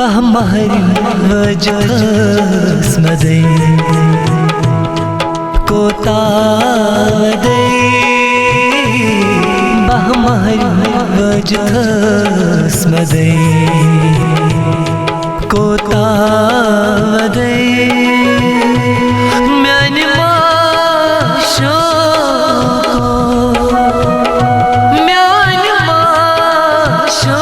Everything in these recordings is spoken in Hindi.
Bahmahri vajhas madai Kotadai Bahmahri vajhas madai Kotadai Myani maasho Myani maasho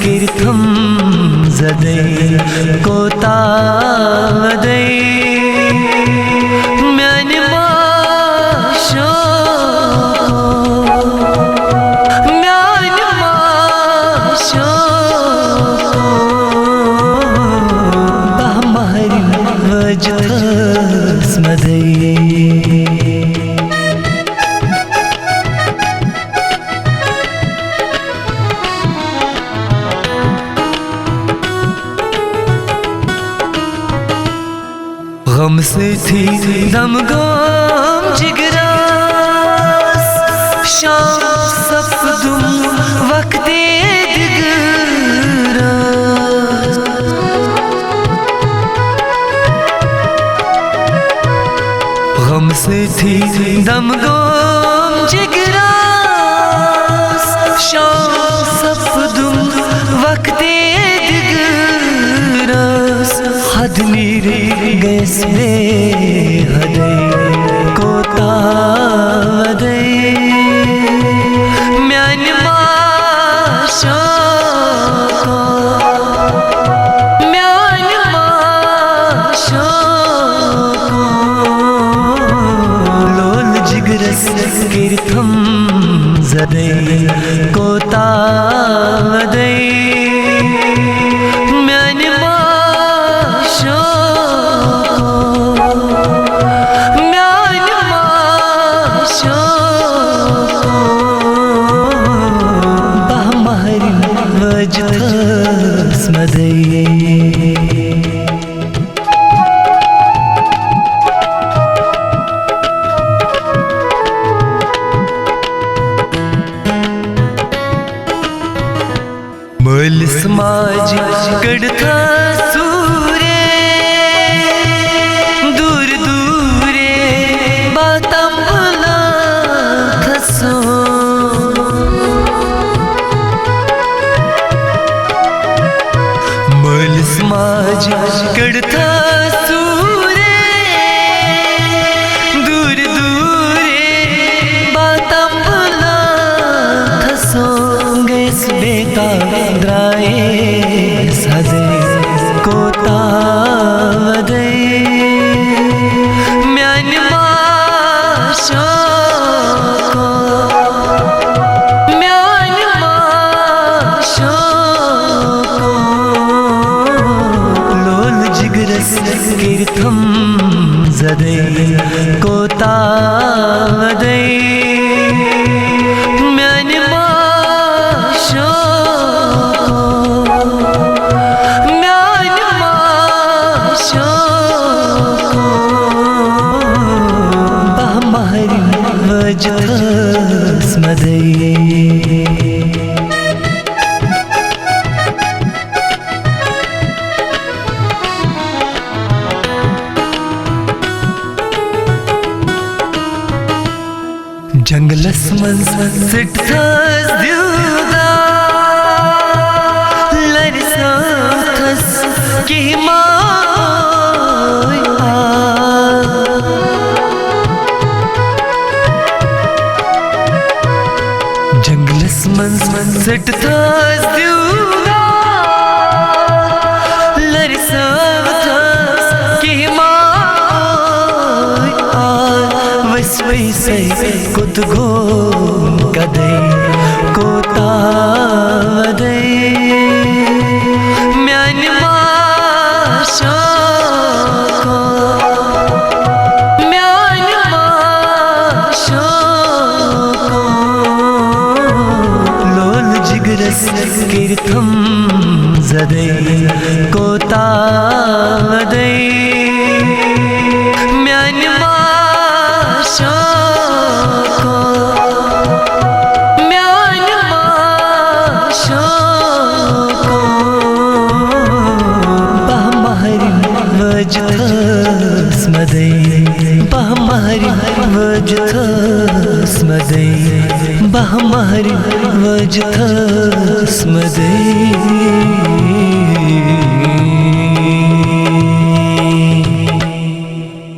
Kirtham zadai kotavadai myani maasho myani maasho bahmahri vajhas madai गम से थी दम गम जिगरास शाम सफदुम वक्ते दिगरास गम से थी दम गम जिगरास शाम सफदुम वक्ते दिगरास हद मेरे गैस में हदई कोतावदई म्यानि माशो म्यानि माशो लोल जिगरस कीर्थम जदई कोतावदई म्यानि माशो vajhas madai mal samaj kadtha sure dur dure batam bula khaso समाज कड़था सूरे दूर दूरे बातम भुला खसोंगे बेता द्राए सजे कोतावदे म्यानि माशो म्यानि माशो कीर्थम जदई कोतावदई म्यानि माशो म्यानि माशो bahmahri vajhas madai जंगलस मंज सिटथस दिलदा लरसथस की माय जंगलस मंज सिटथस दिलदा लरसथस की माय वैसे कुत घोम कदई कोतावदई म्यानि माशो म्यानि माशो लोल जिगरस कीर्थम जदई कोतावदई म्यानि माशो म्यानि vajthas madai bahmari vajthas madai bahmari vajthas madai